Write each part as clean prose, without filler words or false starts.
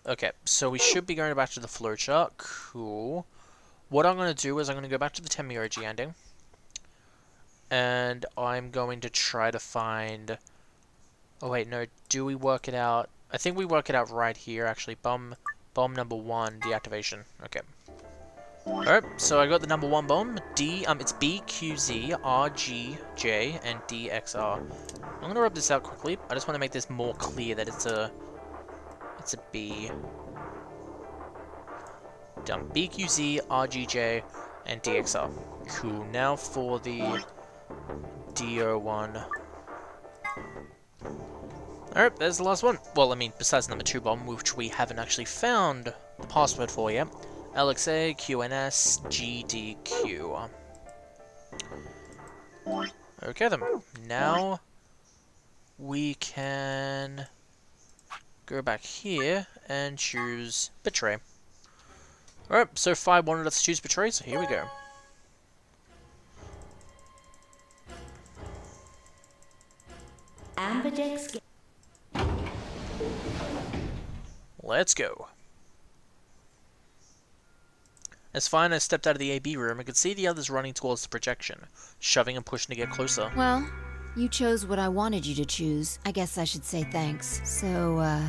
Okay, so we should be going back to the flowchart. Cool. What I'm going to do is I'm going to go back to the Temiyoji ending. And I'm going to try to find... Oh wait, no, do we work it out? I think we work it out right here, actually. Bomb number 1, deactivation. Okay. Alright, so I got the number 1 bomb. It's B, Q, Z, R, G, J, and D, X, R. I'm gonna rub this out quickly. I just want to make this more clear that it's a B. Done. B, Q, Z, R, G, J, and D, X, R. Cool. Now for the DO1. Alright, there's the last one. Well, I mean, besides number 2 bomb, which we haven't actually found the password for yet. LXA, QNS, GDQ. Okay then. Now we can go back here and choose Betray. Alright, so 5 wanted us to choose Betray, so here we go. Let's go. As fine, I stepped out of the AB room and could see the others running towards the projection, shoving and pushing to get closer. Well, you chose what I wanted you to choose. I guess I should say thanks. So,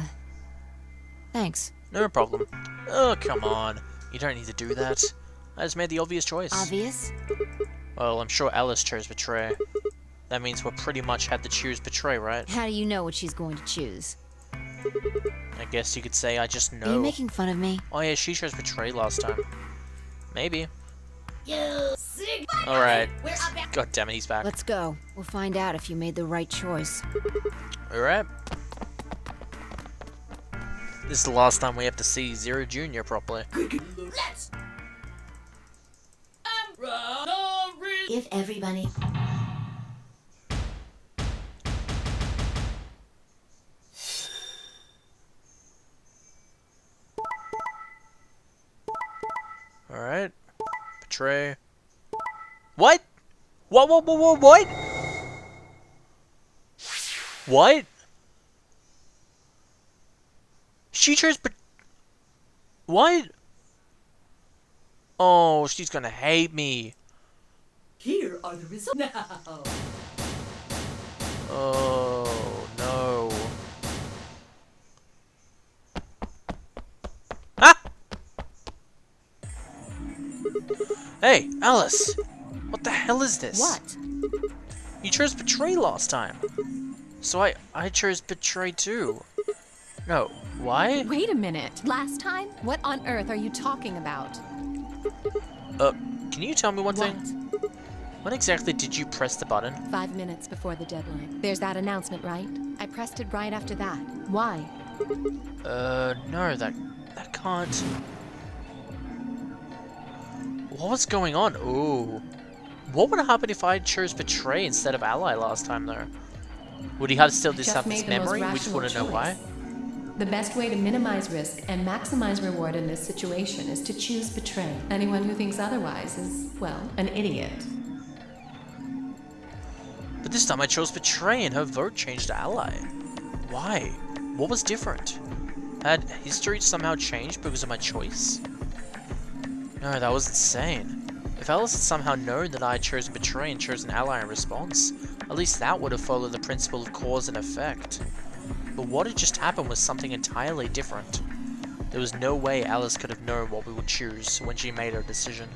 thanks. No problem. Oh, come on. You don't need to do that. I just made the obvious choice. Obvious? Well, I'm sure Alice chose Betray. That means we'll pretty much had to choose Betray, right? How do you know what she's going to choose? I guess you could say I just know. Are you making fun of me? Oh yeah, she chose Betray last time. Maybe. Alright. God damn it, he's back. Let's go. We'll find out if you made the right choice. Alright. This is the last time we have to see Zero Jr. properly. Let's if everybody Alright. Betray. What? What? What? She chose what? Oh, she's gonna hate me. here are the results now. Oh, no. Ah! Hey, Alice! What the hell is this? What? You chose Betray last time. So I chose Betray too. No, why? Wait a minute. Last time? What on earth are you talking about? Can you tell me one thing? What? When exactly did you press the button? 5 minutes before the deadline. There's that announcement, right? I pressed it right after that. Why? No, that can't... What was going on? Ooh. What would happen if I chose Betray instead of Ally last time, though? Would he have still Just have made this the most memory? We just rational want to know choice. why. The best way to minimize risk and maximize reward in this situation is to choose Betray. Anyone who thinks otherwise is, well, an idiot. But this time I chose Betray and her vote changed to Ally. Why? What was different? Had history somehow changed because of my choice? No, that was insane. If Alice had somehow known that I had chosen Betray and chosen Ally in response, at least that would have followed the principle of cause and effect. But what had just happened was something entirely different. There was no way Alice could have known what we would choose when she made her decision.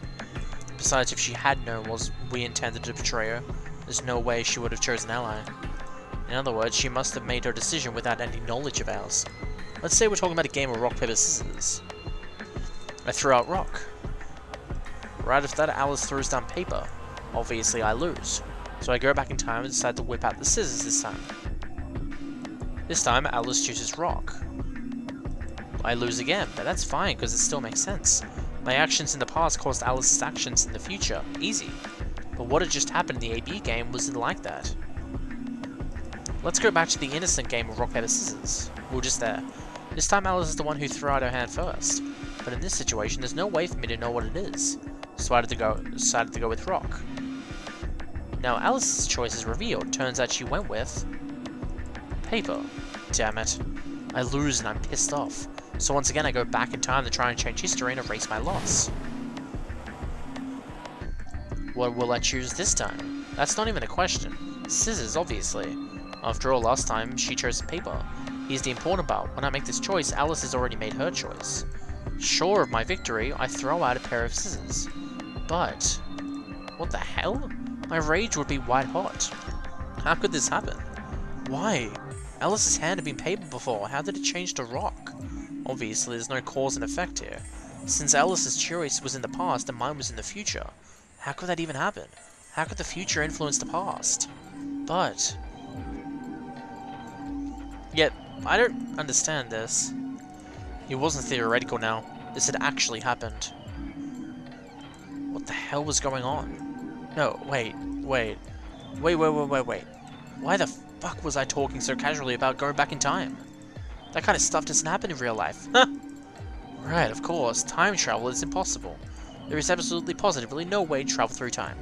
Besides, if she had known what we intended to betray her, there's no way she would have chosen Ally. In other words, she must have made her decision without any knowledge of ours. Let's say we're talking about a game of rock, paper, scissors. I threw out rock. Right after that, Alice throws down paper. Obviously, I lose. So I go back in time and decide to whip out the scissors this time. This time, Alice chooses rock. I lose again, but that's fine because it still makes sense. My actions in the past caused Alice's actions in the future. Easy. But what had just happened in the AB game wasn't like that. Let's go back to the innocent game of rock, paper, scissors. We're just there. This time Alice is the one who threw out her hand first. But in this situation, there's no way for me to know what it is. So I decided to go with rock. Now Alice's choice is revealed. Turns out she went with... paper. Damn it. I lose and I'm pissed off. So once again, I go back in time to try and change history and erase my loss. What will I choose this time? That's not even a question. Scissors, obviously. After all, last time, she chose paper. Here's the important part. When I make this choice, Alice has already made her choice. Sure of my victory, I throw out a pair of scissors. But... what the hell? My rage would be white hot. How could this happen? Why? Alice's hand had been paper before. How did it change to rock? Obviously, there's no cause and effect here. Since Alice's choice was in the past and mine was in the future, how could that even happen? How could the future influence the past? But... yet, I don't understand this. It wasn't theoretical now. This had actually happened. What the hell was going on? No, wait. Why the fuck was I talking so casually about going back in time? That kind of stuff doesn't happen in real life. Right, of course, time travel is impossible. There is absolutely positively no way to travel through time.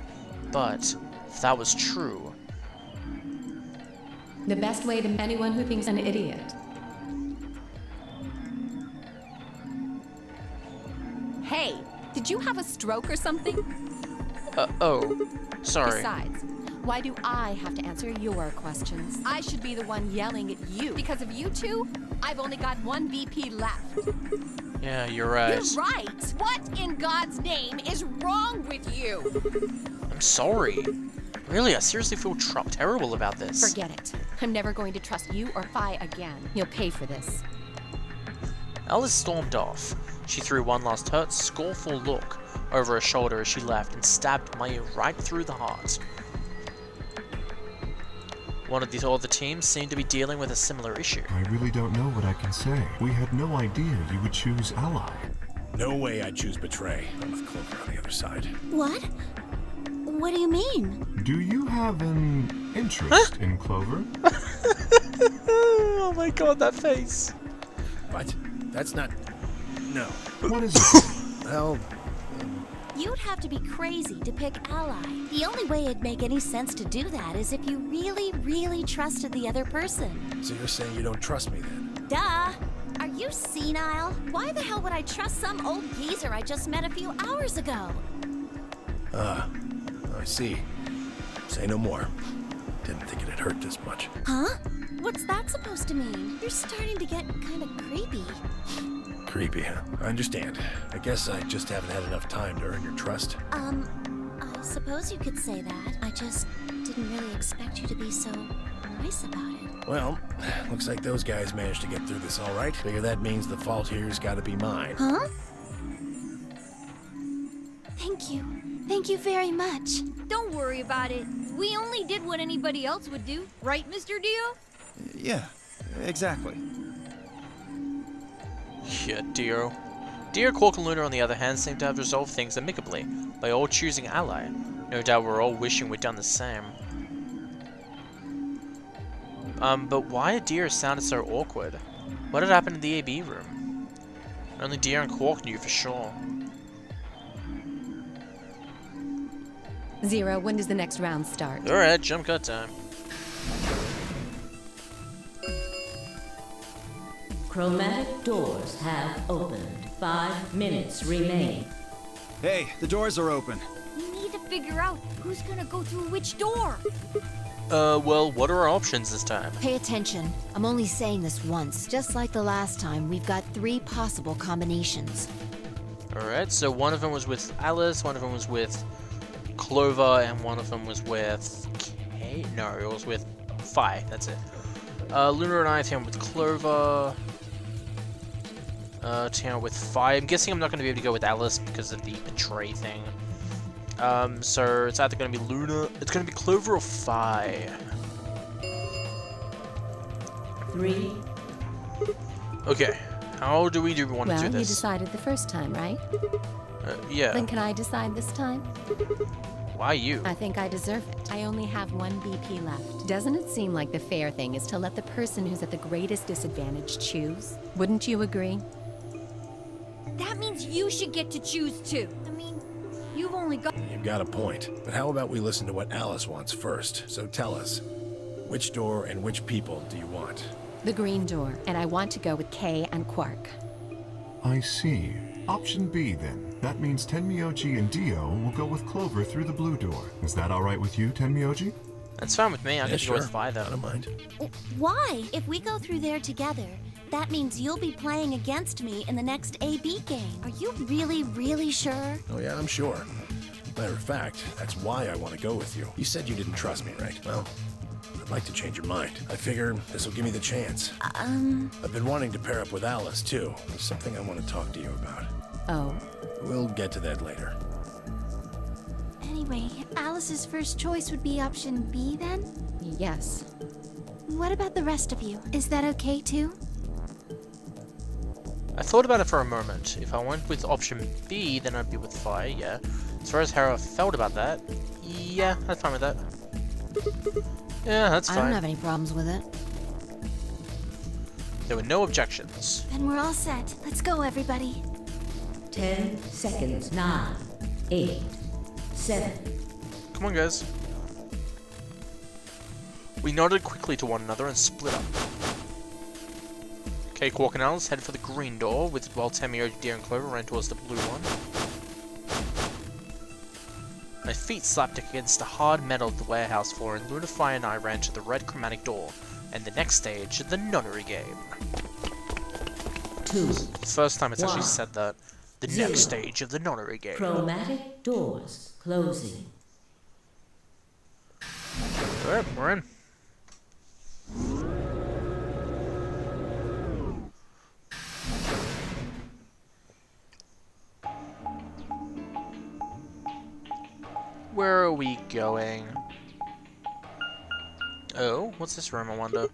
But, if that was true... The best way to anyone who thinks an idiot. Hey, did you have a stroke or something? Oh. Sorry. Besides, why do I have to answer your questions? I should be the one yelling at you. Because of you two, I've only got one BP left. Yeah, you're right. You're right! What in God's name is wrong with you? I'm sorry. Really, I seriously feel terrible about this. Forget it. I'm never going to trust you or Phi again. You'll pay for this. Alice stormed off. She threw one last hurt, scornful look over her shoulder as she left and stabbed Maya right through the heart. One of the other teams seemed to be dealing with a similar issue. I really don't know what I can say. We had no idea you would choose ally. No way I'd choose betray. I'm with Clover on the other side. What? What do you mean? Do you have an interest in Clover? Oh my god, that face. What? That's not... No. What is it? Well... You'd have to be crazy to pick ally. The only way it'd make any sense to do that is if you really, really trusted the other person. So you're saying you don't trust me then? Duh! Are you senile? Why the hell would I trust some old geezer I just met a few hours ago? I see. Say no more. Didn't think it'd hurt this much. Huh? What's that supposed to mean? You're starting to get kind of creepy. Creepy, huh? I understand. I guess I just haven't had enough time to earn your trust. I suppose you could say that. I just didn't really expect you to be so nice about it. Well, looks like those guys managed to get through this all right. Figure that means the fault here's gotta be mine. Huh? Thank you. Thank you very much. Don't worry about it. We only did what anybody else would do. Right, Mr. Dio? Yeah, exactly. Yeah, Dio. Dio, Quark, and Luna, on the other hand, seem to have resolved things amicably by all choosing ally. No doubt we're all wishing we'd done the same. But why did Dio sounded so awkward? What had happened in the AB room? Only Dio and Quark knew for sure. Zero, when does the next round start? Alright, jump cut time. Chromatic doors have opened. 5 minutes remain. Hey, the doors are open. We need to figure out who's gonna go through which door. Well, what are our options this time? Pay attention. I'm only saying this once. Just like the last time, we've got 3 possible combinations. Alright, so one of them was with Alice, one of them was with Clover, and one of them was with Kate? No, it was with Phi, that's it. Luna and I team with Clover. Team with Phi. I'm guessing I'm not going to be able to go with Alice because of the betray thing. So it's either going to be Luna, it's going to be Clover or Phi. 3. Okay, how do we want to do Well, you this? decided the first time, right? Yeah. Then can I decide this time? Why you? I think I deserve it. I only have one BP left. Doesn't it seem like the fair thing is to let the person who's at the greatest disadvantage choose? Wouldn't you agree? That means you should get to choose too. I mean, you've only got... You've got a point. But how about we listen to what Alice wants first? So tell us, which door and which people do you want? The green door, and I want to go with Kay and Quark. I see. Option B, then. That means Tenmyoji and Dio will go with Clover through the blue door. Is that alright with you, Tenmyoji? That's fine with me. I Yeah, get to go with sure. Vi I then. don't mind. Why? If we go through there together, that means you'll be playing against me in the next AB game. Are you really, really sure? Oh yeah, I'm sure. Matter of fact, that's why I want to go with you. You said you didn't trust me, right? Well, I'd like to change your mind. I figure this will give me the chance. I've been wanting to pair up with Alice, too. There's something I want to talk to you about. Oh, We'll get to that later. Anyway, Alice's first choice would be option B then? Yes. What about the rest of you? Is that okay too? I thought about it for a moment. If I went with option B, then I'd be with Vi, yeah. As far as how I felt about that, yeah, I'm fine with that. Yeah, that's I fine. don't have any problems with it. There were no objections. Then we're all set. Let's go, everybody. 10 seconds. 9, 8, 7. Come on, guys. We nodded quickly to one another and split up. Cakewalk and Alice headed for the green door, while Tenmyoji, Dio, and Clover ran towards the blue one. My feet slapped against the hard metal of the warehouse floor, and Luna, Fi, and I ran to the red chromatic door, and the next stage, the Nonary game. 2. The first time it's actually Wow. said that. The Zero. next stage of the Nonary game. Chromatic doors closing. Alright, we're in. Where are we going? Oh, what's this room, I wonder?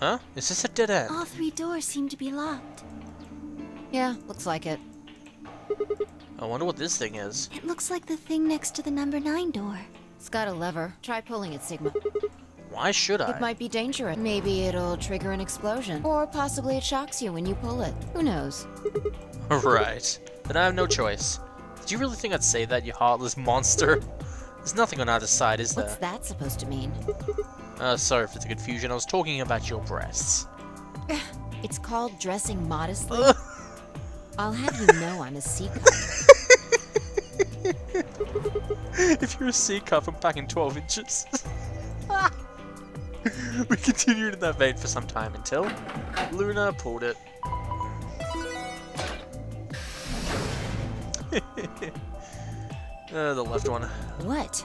Huh? Is this a dead end? All 3 doors seem to be locked. Yeah, looks like it. I wonder what this thing is. It looks like the thing next to the number 9 door. It's got a lever. Try pulling it, Sigma. Why should I? It might be dangerous. Maybe it'll trigger an explosion. Or possibly it shocks you when you pull it. Who knows? Right. Then I have no choice. Did you really think I'd say that, you heartless monster? There's nothing on either side, is What's there? that supposed to mean? Sorry for the confusion. I was talking about your breasts. It's called dressing modestly. Ugh. I'll have you know I'm a C cup. If you're a C cup, I'm packing 12 inches. We continued in that vein for some time until Luna pulled it. The left one. What?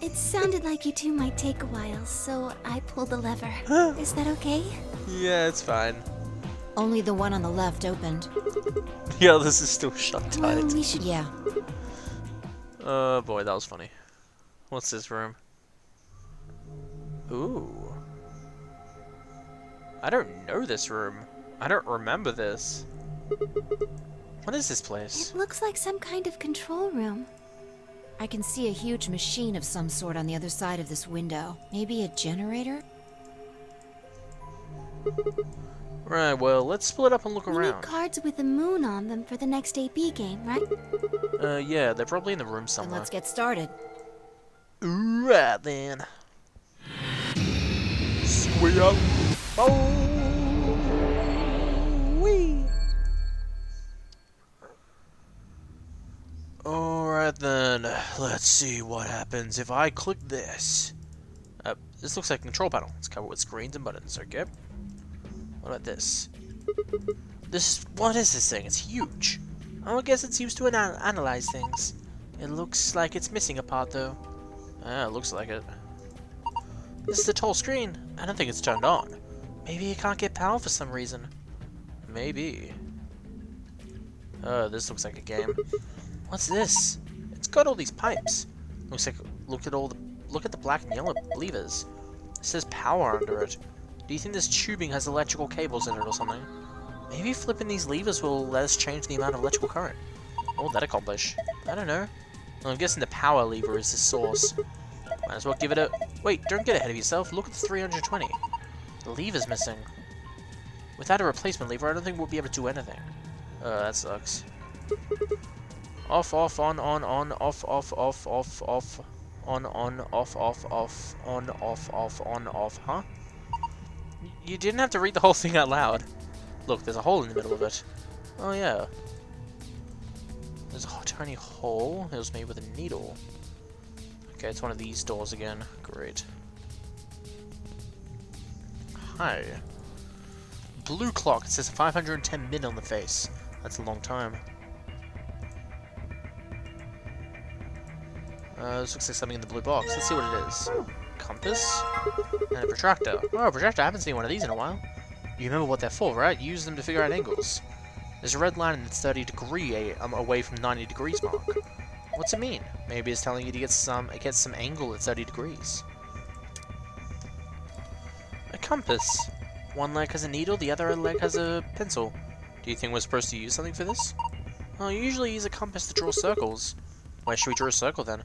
It sounded like you two might take a while, so I pulled the lever. Is that okay? Yeah, it's fine. Only the one on the left opened. The others is still shut Well, tight. we should. Yeah. Oh boy, that was funny. What's this room? Ooh. I don't know this room. I don't remember this. What is this place? It looks like some kind of control room. I can see a huge machine of some sort on the other side of this window. Maybe a generator? Right, well, let's split up and look We need around. cards with the moon on them for the next AB game, right? Yeah, they're probably in the room Then somewhere. let's get started. Right then. Squee up. Oh, wee. Alright then, let's see what happens if I click this. This looks like a control panel. It's covered with screens and buttons, okay? What about this? What is this thing? It's huge. I guess it's used to analyze things. It looks like it's missing a part though. Ah, it looks like it. This is a tall screen. I don't think it's turned on. Maybe it can't get power for some reason. Maybe. Oh, this looks like a game. What's this? It's got all these pipes. Looks like look at the black and yellow levers. It says power under it. Do you think this tubing has electrical cables in it or something? Maybe flipping these levers will let us change the amount of electrical current. What will that accomplish? I don't know. Well, I'm guessing the power lever is the source. Might as well give it a... Wait, don't get ahead of yourself. Look at the 320. The lever's missing. Without a replacement lever, I don't think we'll be able to do anything. That sucks. Off, off, on, off, off, off, off, off. On, off, off, off, on, off, huh? You didn't have to read the whole thing out loud. Look, there's a hole in the middle of it. Oh yeah. There's a tiny hole. It was made with a needle. Okay, it's one of these doors again. Great. Hi. Blue clock. It says 510 min on the face. That's a long time. This looks like something in the blue box. Let's see what it is. Compass. And a protractor. Oh, a protractor. I haven't seen one of these in a while. You remember what they're for, right? You use them to figure out angles. There's a red line in the 30 degree away from 90 degrees mark. What's it mean? Maybe it's telling you to get some angle at 30 degrees. A compass. One leg has a needle, the other leg has a pencil. Do you think we're supposed to use something for this? Well, you usually use a compass to draw circles. Where should we draw a circle then?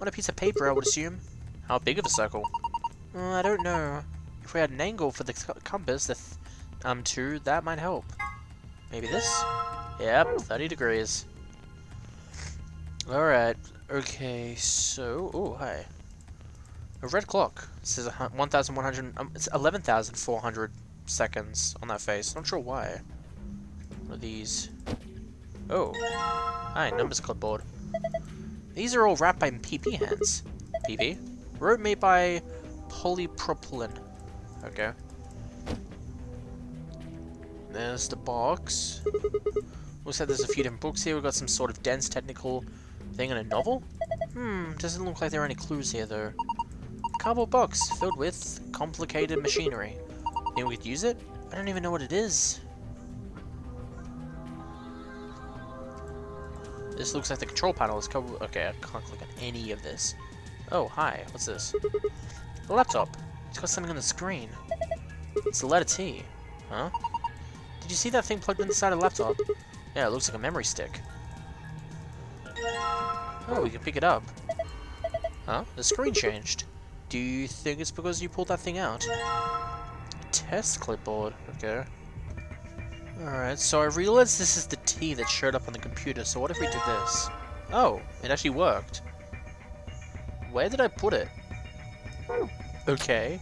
On a piece of paper, I would assume. How big of a circle? I don't know. If we had an angle for the compass, that might help. Maybe this? Yep, 30 degrees. Alright, okay, so... Oh, hi. A red clock. It says 1,100... it's 11,400 seconds on that face. Not sure why. What are these? Oh. Hi, numbers clipboard. These are all wrapped by PP hands. PP? Rope made by polypropylene. Okay. There's the box. Looks like there's a few different books here. We've got some sort of dense technical thing in a novel. Doesn't look like there are any clues here though. Cardboard box filled with complicated machinery. Think we could use it? I don't even know what it is. This looks like the control panel is covered. Okay, I can't click on any of this. Oh, hi. What's this? A laptop. It's got something on the screen. It's the letter T. Huh? Did you see that thing plugged inside a laptop? Yeah, it looks like a memory stick. Oh, we can pick it up. Huh? The screen changed. Do you think it's because you pulled that thing out? Test clipboard. Okay. Alright, so I realized this is the T that showed up on the computer, so what if we did this? Oh, it actually worked. Where did I put it? Okay.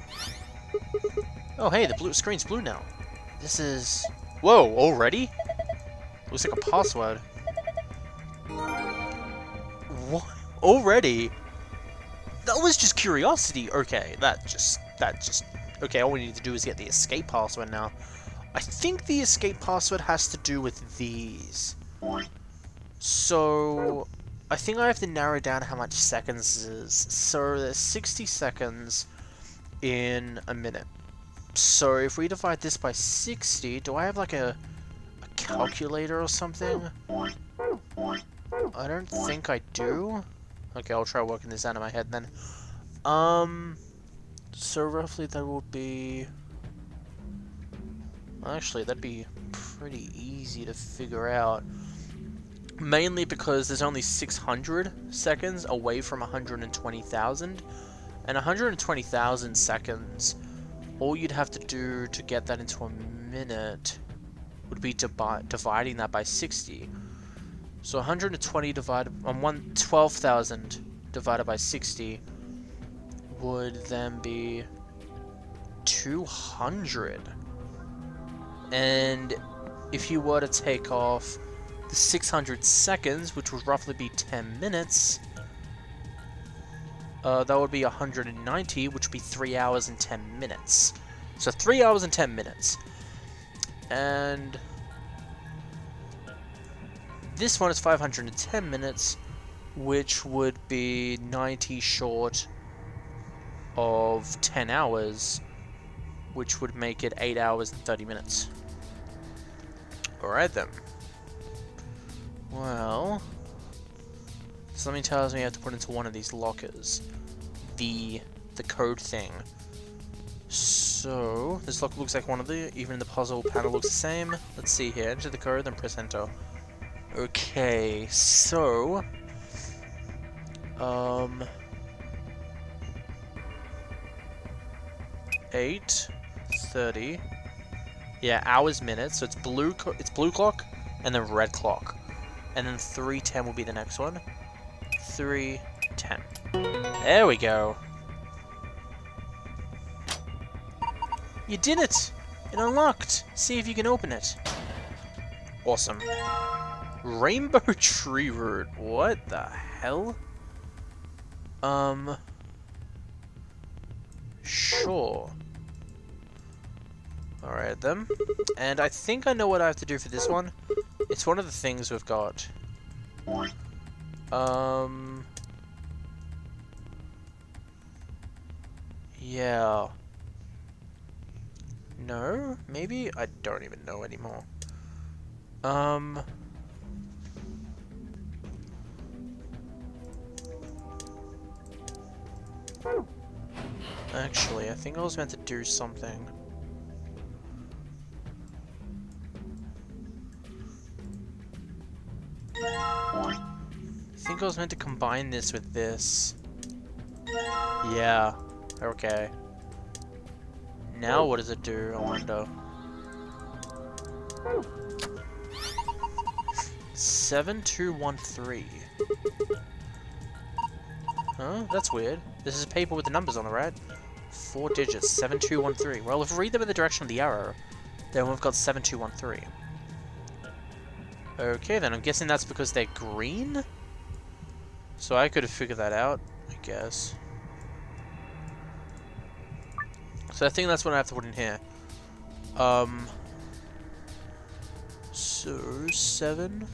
Oh, hey, the screen's blue now. This is... Whoa, already? Looks like a password. What? Already? That was just curiosity. Okay, that just... Okay, all we need to do is get the escape password now. I think the escape password has to do with these. So... I think I have to narrow down how much seconds this is. So there's 60 seconds in a minute. So if we divide this by 60, do I have like a calculator or something? I don't think I do. Okay, I'll try working this out in my head then. So roughly that would be... Actually, that'd be pretty easy to figure out. Mainly because there's only 600 seconds away from 120,000. And 120,000 seconds, all you'd have to do to get that into a minute would be dividing that by 60. So 120 divided on 12,000 divided by 60 would then be 200. And if you were to take off the 600 seconds, which would roughly be 10 minutes, that would be 190, which would be 3 hours and 10 minutes. So 3 hours and 10 minutes. And this one is 510 minutes, which would be 90 short of 10 hours, which would make it 8 hours and 30 minutes. Alright then. Well, something tells me I have to put into one of these lockers the code thing. So this locker looks like one of the, even the puzzle panel looks the same. Let's see here, enter the code, then press enter. Okay, so 8:30. Yeah, hours, minutes. So it's blue clock and then red clock. And then 3:10 will be the next one. 3:10. There we go. You did it! It unlocked! See if you can open it. Awesome. Rainbow tree root. What the hell? Sure. Alright then. And I think I know what I have to do for this one. It's one of the things we've got. Yeah. No? Maybe? I don't even know anymore. Actually, I think I was meant to do something. I think I was meant to combine this with this. Yeah. Okay. Now what does it do, I wonder? 7213. Huh? That's weird. This is paper with the numbers on it, right? 4 digits, 7213. Well, if we read them in the direction of the arrow, then we've got 7213. Okay, then I'm guessing that's because they're green? So I could have figured that out, I guess. So I think that's what I have to put in here. So 7.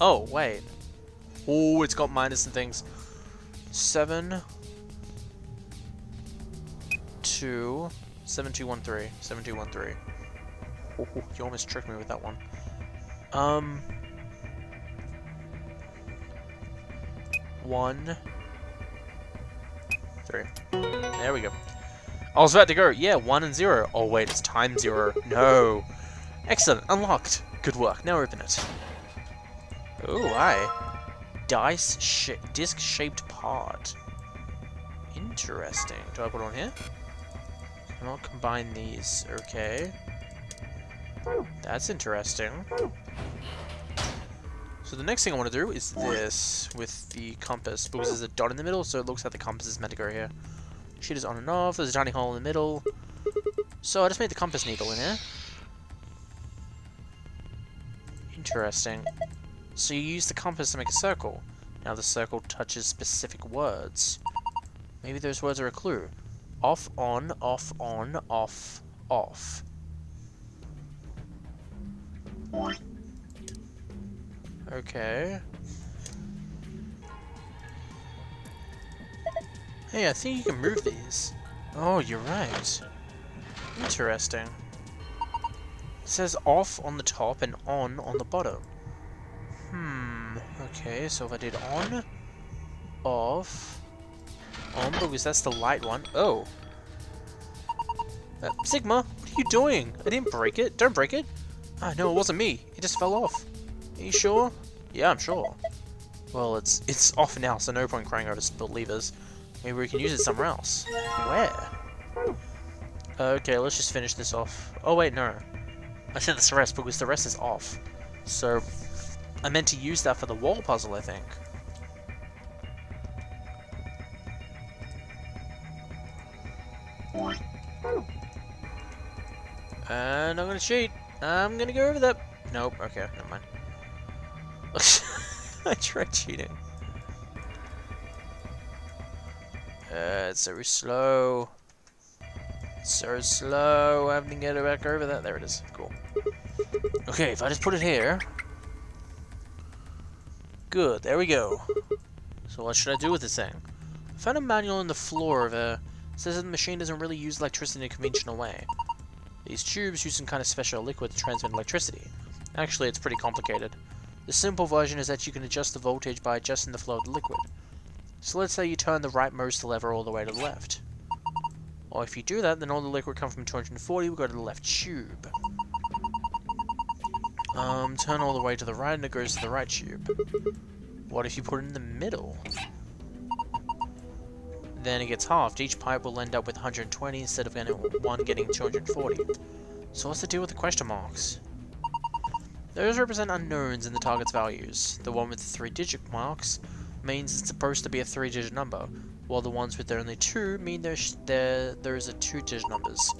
Oh, wait. Oh, it's got minus and things. 7 2 7213. 7213. Oh, you almost tricked me with that one. 1 3. There we go. I was about to go. Yeah, 1 and 0. Oh wait, it's time 0. No. Excellent. Unlocked. Good work. Now open it. Oh, hi. Disc-shaped part. Interesting. Do I put it on here? Cannot combine these. Okay. That's interesting. So the next thing I want to do is this with the compass, because there's a dot in the middle, so it looks like the compass is meant to go here. Sheet is on and off. There's a tiny hole in the middle. So I just made the compass needle in here. Interesting. So you use the compass to make a circle. Now the circle touches specific words. Maybe those words are a clue. Off, on, off, on, off, off. Okay. Hey, I think you can move these. Oh, you're right. Interesting. It says off on the top and on the bottom. Okay, so if I did on, off, on, because that's the light one. Oh. Sigma, what are you doing? I didn't break it. Don't break it. Ah, no, it wasn't me. It just fell off. Are you sure? Yeah, I'm sure. Well, it's off now, so no point crying over spilled levers. Maybe we can use it somewhere else. Where? Okay, let's just finish this off. Oh wait, no. I said the rest because the rest is off. So, I meant to use that for the wall puzzle, I think. And I'm gonna cheat. I'm gonna go over that. Nope, okay, never mind. I tried cheating. It's so slow. So slow. I have to get it back over that. There it is. Cool. Okay, if I just put it here. Good, there we go. So what should I do with this thing? I found a manual on the floor of a... It says that the machine doesn't really use electricity in a conventional way. These tubes use some kind of special liquid to transmit electricity. Actually, it's pretty complicated. The simple version is that you can adjust the voltage by adjusting the flow of the liquid. So let's say you turn the rightmost lever all the way to the left. Well, if you do that, then all the liquid coming from 240 will go to the left tube. Turn all the way to the right and it goes to the right tube. What if you put it in the middle? Then it gets halved. Each pipe will end up with 120 instead of one getting 240. So what's the deal with the question marks? Those represent unknowns in the target's values. The one with the 3-digit marks means it's supposed to be a 3-digit number, while the ones with only 2 mean those are 2-digit numbers.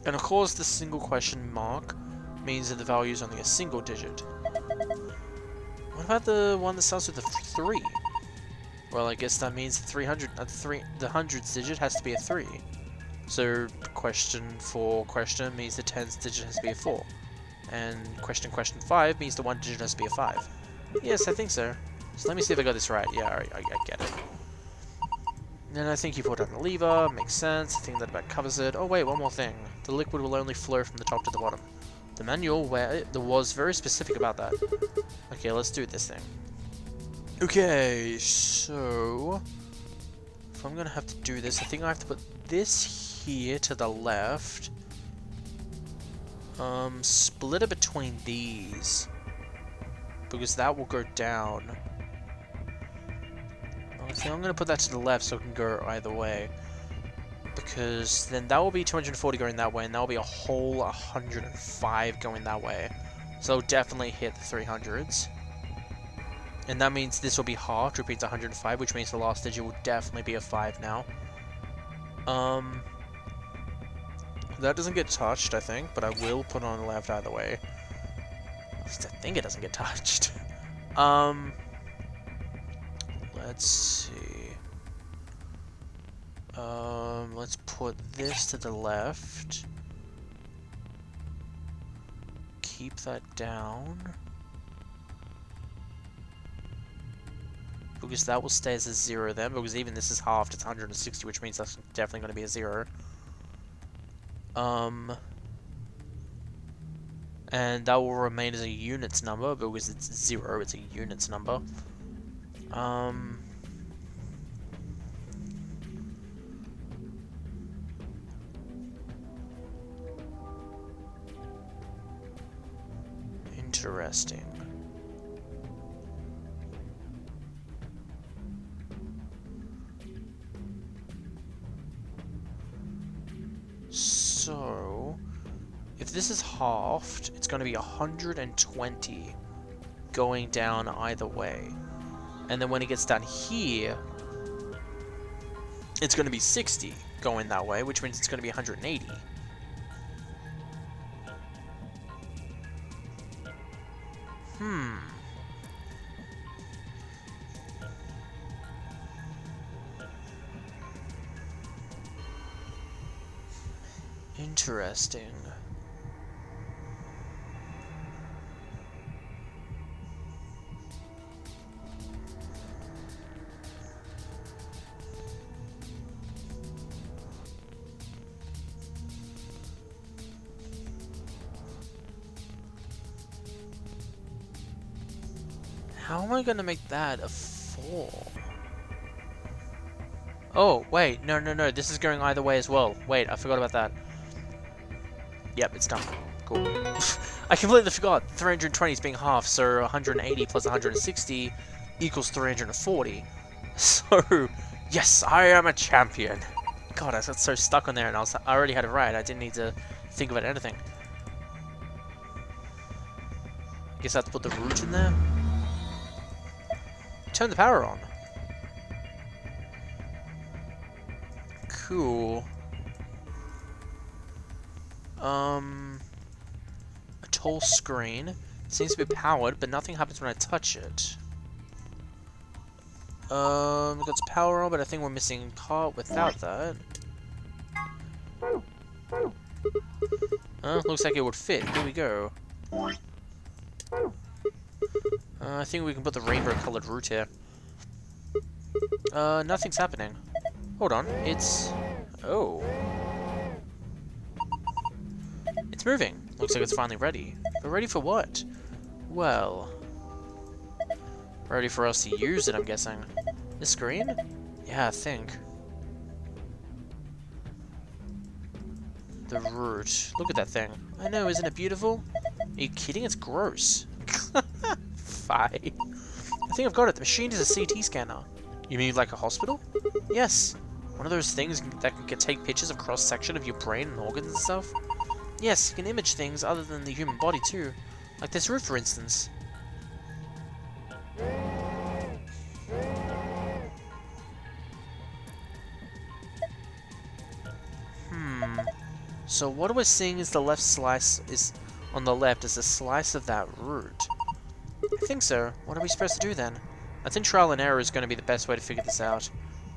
And of course, the single question mark means that the value is only a single digit. What about the one that starts with a 3? Well, I guess that means the hundredth digit has to be a 3. So question means the 10th digit has to be a 4. And question 5 means the 1 digit has to be a 5. Yes, I think so. So let me see if I got this right. Yeah, I get it. And I think you put on the lever, makes sense. I think that about covers it. Oh wait, one more thing. The liquid will only flow from the top to the bottom. The manual was very specific about that. Okay, let's do this thing. Okay, so if I'm gonna have to do this, I think I have to put this here to the left. Split it between these, because that will go down. I think I'm gonna put that to the left so it can go either way, because then that will be 240 going that way, and that will be a whole 105 going that way. So definitely hit the 300s. And that means this will be halved, repeats 105, which means the last digit will definitely be a 5 now. That doesn't get touched, I think, but I will put on the left either way. At least I think it doesn't get touched. Let's see. Let's put this to the left. Keep that down. Because that will stay as a 0 then, because even this is halved, it's 160, which means that's definitely going to be a 0. And that will remain as a units number, because it's 0, it's a units number. Interesting. So, if this is halved, it's going to be 120 going down either way. And then when it gets down here, it's going to be 60 going that way, which means it's going to be 180. Interesting. How am I gonna make that a 4? Oh, wait, no, this is going either way as well. Wait, I forgot about that. Yep, it's done. Cool. I completely forgot. 320 is being half, so 180 plus 160 equals 340. So, yes, I am a champion. God, I got so stuck on there, and I already had it right. I didn't need to think about anything. Guess I have to put the root in there. Turn the power on. Cool. A tall screen. Seems to be powered, but nothing happens when I touch it. We've got power on, but I think we're missing part without that. Looks like it would fit. Here we go. I think we can put the rainbow-colored root here. Nothing's happening. Hold on, it's... Oh. It's moving. Looks like it's finally ready. But ready for what? Well... ready for us to use it, I'm guessing. This screen? Yeah, I think. The root. Look at that thing. I know, isn't it beautiful? Are you kidding? It's gross. Fine. I think I've got it. The machine is a CT scanner. You mean like a hospital? Yes. One of those things that can take pictures of cross-section of your brain and organs and stuff? Yes, you can image things other than the human body too. Like this root, for instance. So what we're seeing is the left slice is on the left is a slice of that root. I think so. What are we supposed to do then? I think trial and error is going to be the best way to figure this out.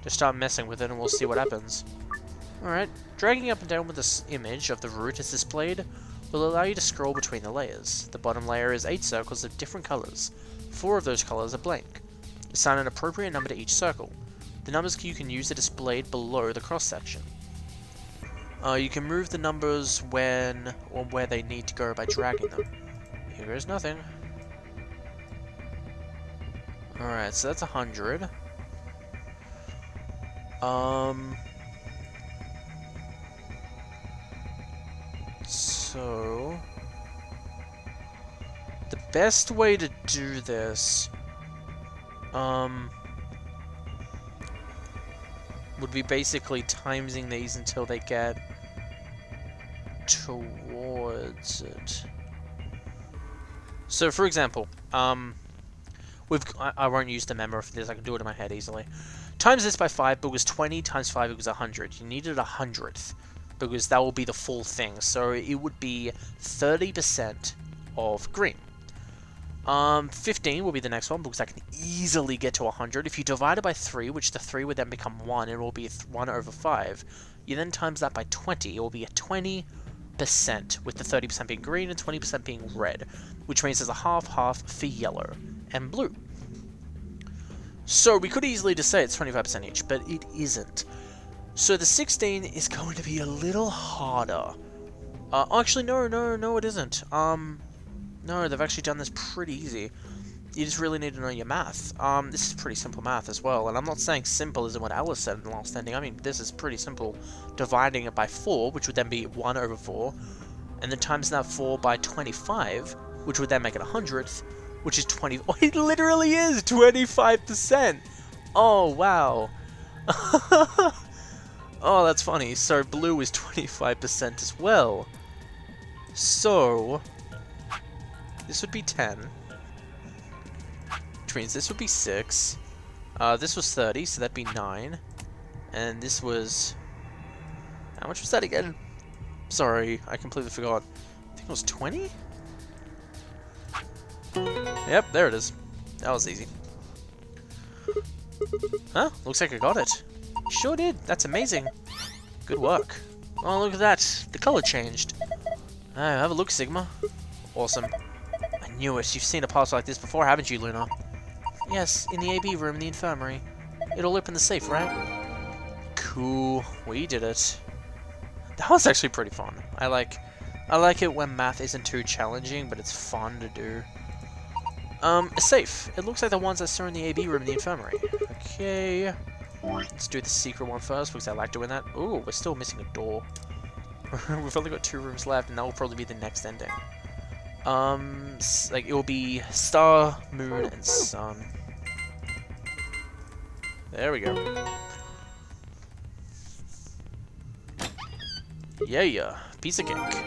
Just start messing with it and we'll see what happens. Alright, dragging up and down with this image of the root as displayed will allow you to scroll between the layers. The bottom layer is 8 circles of different colors. 4 of those colors are blank. Assign an appropriate number to each circle. The numbers you can use are displayed below the cross-section. You can move the numbers when or where they need to go by dragging them. Here is nothing. Alright, so that's 100. So the best way to do this would be basically timesing these until they get towards it. So for example, I won't use the memo for this, I can do it in my head easily. Times this by 5 because 20 times 5 equals 100. You needed 100th because that will be the full thing. So it would be 30% of green. 15 will be the next one because I can easily get to 100. If you divide it by 3, which the 3 would then become 1, it will be 1 over 5. You then times that by 20, it will be a 20%, with the 30% being green and 20% being red, which means there's a half-half for yellow and blue. So we could easily just say it's 25% each, but it isn't. So the 16 is going to be a little harder. Actually, no, it isn't. No, they've actually done this pretty easy. You just really need to know your math. This is pretty simple math as well, and I'm not saying simple isn't what Alice said in the last ending. I mean, this is pretty simple. Dividing it by 4, which would then be 1 over 4, and then times that 4 by 25, which would then make it 100th, which is 20. Oh, it literally is 25%. Oh, wow. Oh, that's funny. So blue is 25% as well. So this would be 10. Which means this would be 6. This was 30, so that'd be 9. And this was... How much was that again? Sorry, I completely forgot. I think it was 20? Yep, there it is. That was easy. Huh? Looks like I got it. Sure did. That's amazing. Good work. Oh, look at that. The color changed. Have a look, Sigma. Awesome. I knew it. You've seen a parcel like this before, haven't you, Luna? Yes, in the AB room in the infirmary. It'll open the safe, right? Cool. We did it. That was actually pretty fun. I like it when math isn't too challenging, but it's fun to do. A safe. It looks like the ones I saw in the AB room in the infirmary. Okay. Let's do the secret one first, because I like doing that. Ooh, we're still missing a door. We've only got 2 rooms left, and that will probably be the next ending. Like, it will be star, moon, and sun. There we go. Yeah, piece of cake.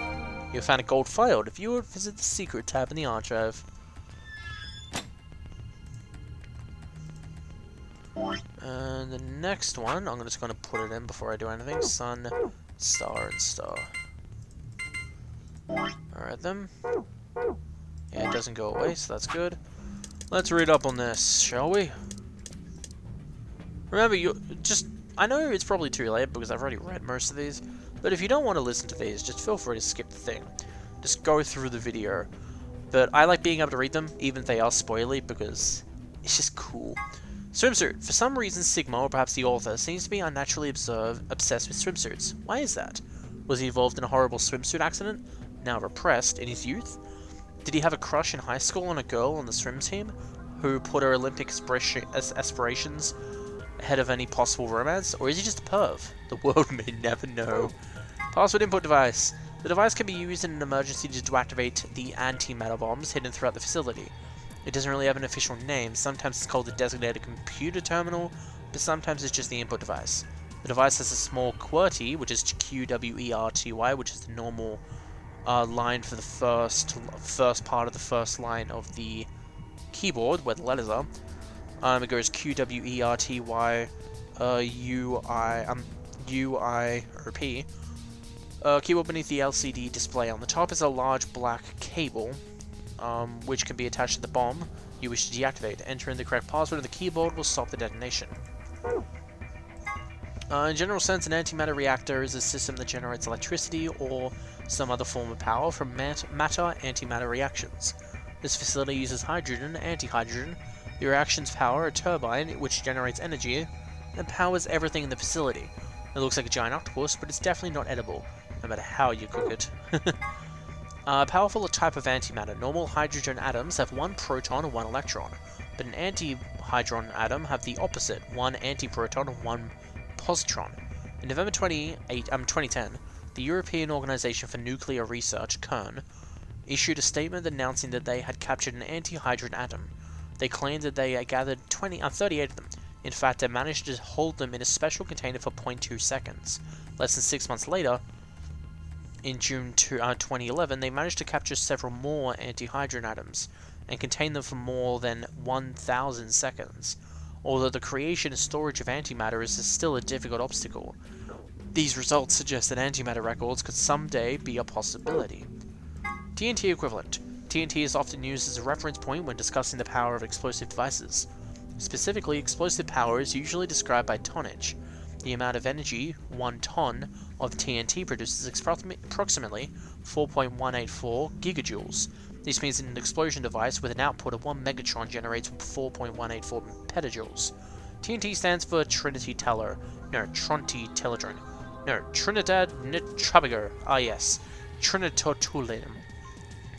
You found a gold file. If you would visit the secret tab in the archive. And the next one, I'm just going to put it in before I do anything. Sun, star, and star. Alright then. Yeah, it doesn't go away, so that's good. Let's read up on this, shall we? Remember, I know it's probably too late because I've already read most of these, but if you don't want to listen to these, just feel free to skip the thing. Just go through the video. But I like being able to read them, even if they are spoilery, because it's just cool. Swimsuit. For some reason, Sigma, or perhaps the author, seems to be unnaturally obsessed with swimsuits. Why is that? Was he involved in a horrible swimsuit accident, now repressed, in his youth? Did he have a crush in high school on a girl on the swim team, who put her Olympic aspirations ahead of any possible romance? Or is he just a perv? The world may never know. Password input device. The device can be used in an emergency to deactivate the antimatter bombs hidden throughout the facility. It doesn't really have an official name. Sometimes it's called the designated computer terminal, but sometimes it's just the input device. The device has a small QWERTY, which is QWERTY, which is the normal line for the first part of the first line of the keyboard, where the letters are. It goes QWERTY, UI, or P. Keyboard beneath the LCD display on the top is a large black cable, which can be attached to the bomb you wish to deactivate. Entering the correct password on the keyboard will stop the detonation. In general sense, an antimatter reactor is a system that generates electricity or some other form of power from matter-antimatter reactions. This facility uses hydrogen and antihydrogen. The reactions power a turbine, which generates energy and powers everything in the facility. It looks like a giant octopus, but it's definitely not edible, no matter how you cook it. Powerful type of antimatter. Normal hydrogen atoms have one proton and one electron, but an antihydron atom have the opposite, one antiproton and one positron. In November 2010, the European Organization for Nuclear Research, CERN, issued a statement announcing that they had captured an antihydrogen atom. They claimed that they had gathered 38 of them. In fact, they managed to hold them in a special container for 0.2 seconds. Less than 6 months later, in June 2011, they managed to capture several more antihydrogen atoms and contain them for more than 1,000 seconds. Although the creation and storage of antimatter is still a difficult obstacle, these results suggest that antimatter records could someday be a possibility. TNT equivalent. TNT is often used as a reference point when discussing the power of explosive devices. Specifically, explosive power is usually described by tonnage. The amount of energy 1 ton of TNT produces approximately 4.184 gigajoules. This means that an explosion device with an output of 1 megatron generates 4.184 petajoules. TNT stands for Trinity Teller. No, Tronti Teledron. No, Trinidad Nitrabiger. Ah yes, Trinitotulum.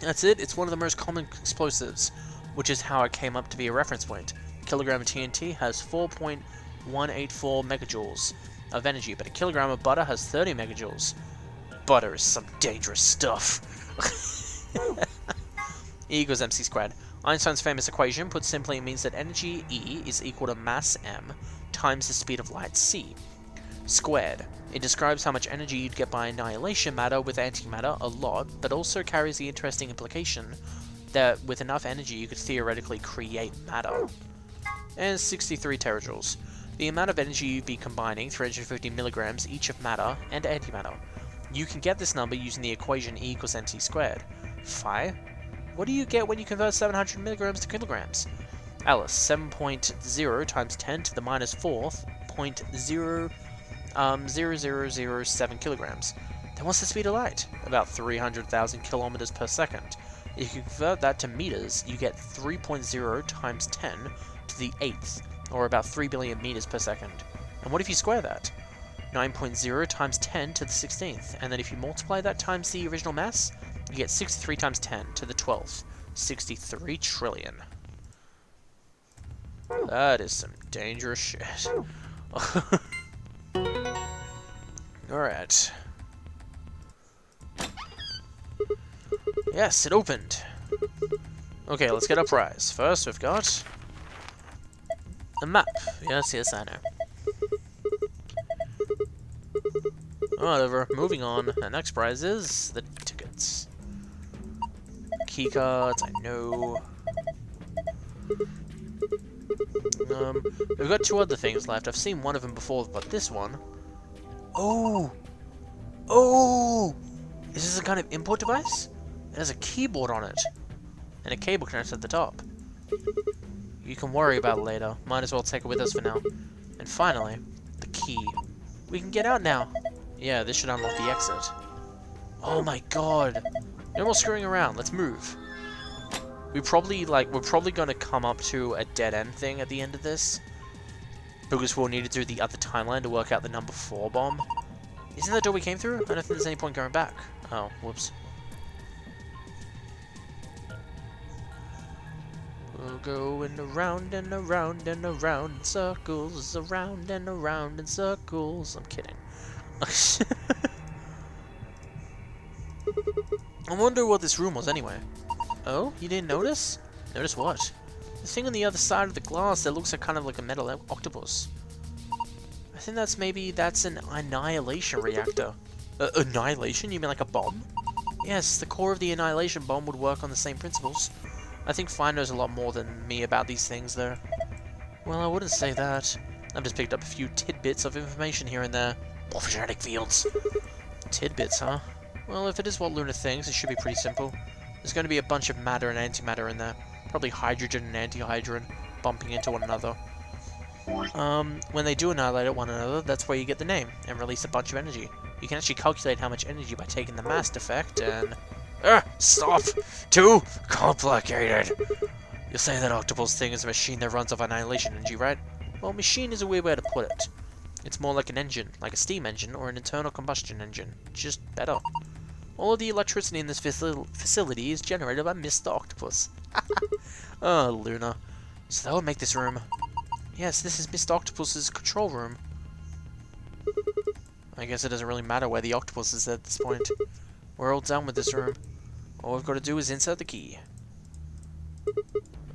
That's it, it's one of the most common explosives, which is how it came up to be a reference point. A kilogram of TNT has 4.184 megajoules of energy, but a kilogram of butter has 30 megajoules. Butter is some dangerous stuff. E equals mc squared. Einstein's famous equation, put simply, means that energy E is equal to mass m times the speed of light c, squared. It describes how much energy you'd get by annihilation matter with antimatter a lot, but also carries the interesting implication that with enough energy you could theoretically create matter. And 63 terajoules. The amount of energy you'd be combining, 350 milligrams each of matter and antimatter. You can get this number using the equation E equals mc squared. Phi? What do you get when you convert 700 milligrams to kilograms? Alice, 7.0 times 10 to the minus 4th, 0.0007 kilograms. Then what's the speed of light? About 300,000 kilometers per second. If you convert that to meters, you get 3.0 times 10 to the 8th, or about 3 billion meters per second. And what if you square that? 9.0 times 10 to the 16th, and then if you multiply that times the original mass, you get 63 times 10 to the 12th. 63 trillion. That is some dangerous shit. Alright. Yes, it opened. Okay, let's get a prize. First, we've got a map. Yes, yes, I know. Whatever, moving on. The next prize is the tickets. Keycards, I know. We've got 2 other things left. I've seen one of them before, but this one... Oh! Oh! Is this a kind of input device? It has a keyboard on it. And a cable connector at the top. You can worry about it later. Might as well take it with us for now. And finally, the key. We can get out now! Yeah, this should unlock the exit. Oh my god! No more screwing around, let's move. We're probably gonna come up to a dead end thing at the end of this. Because we'll need to do the other timeline to work out the number 4 bomb. Isn't that door we came through? I don't think there's any point going back. Oh, whoops. We're going around and around and around in circles, around and around in circles. I'm kidding. I wonder what this room was anyway. Oh, you didn't notice? Notice what? The thing on the other side of the glass that looks like kind of like a metal octopus. I think that's an annihilation reactor. Annihilation? You mean like a bomb? Yes, the core of the annihilation bomb would work on the same principles. I think Fine knows a lot more than me about these things, though. Well, I wouldn't say that. I've just picked up a few tidbits of information here and there. Morphogenetic fields. Tidbits, huh? Well, if it is what Luna thinks, it should be pretty simple. There's going to be a bunch of matter and antimatter in there. Probably hydrogen and antihydrogen bumping into one another. When they do annihilate one another, that's where you get the name, and release a bunch of energy. You can actually calculate how much energy by taking the mass effect, and... Stop! Too complicated! You'll say that Octopus thing is a machine that runs off annihilation energy, right? Well, machine is a weird way to put it. It's more like an engine, like a steam engine or an internal combustion engine. Just better. All of the electricity in this facility is generated by Mr. Octopus. Oh, Luna. So that would make this room... Yes, this is Mr. Octopus's control room. I guess it doesn't really matter where the octopus is at this point. We're all done with this room. All we've got to do is insert the key.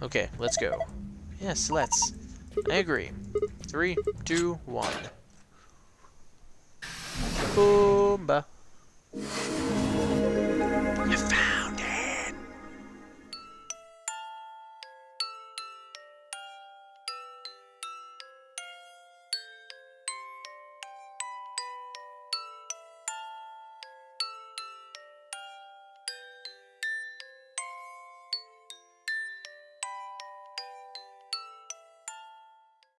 Okay, let's go. Yes, let's. I agree. 3, 2, 1. Boomba.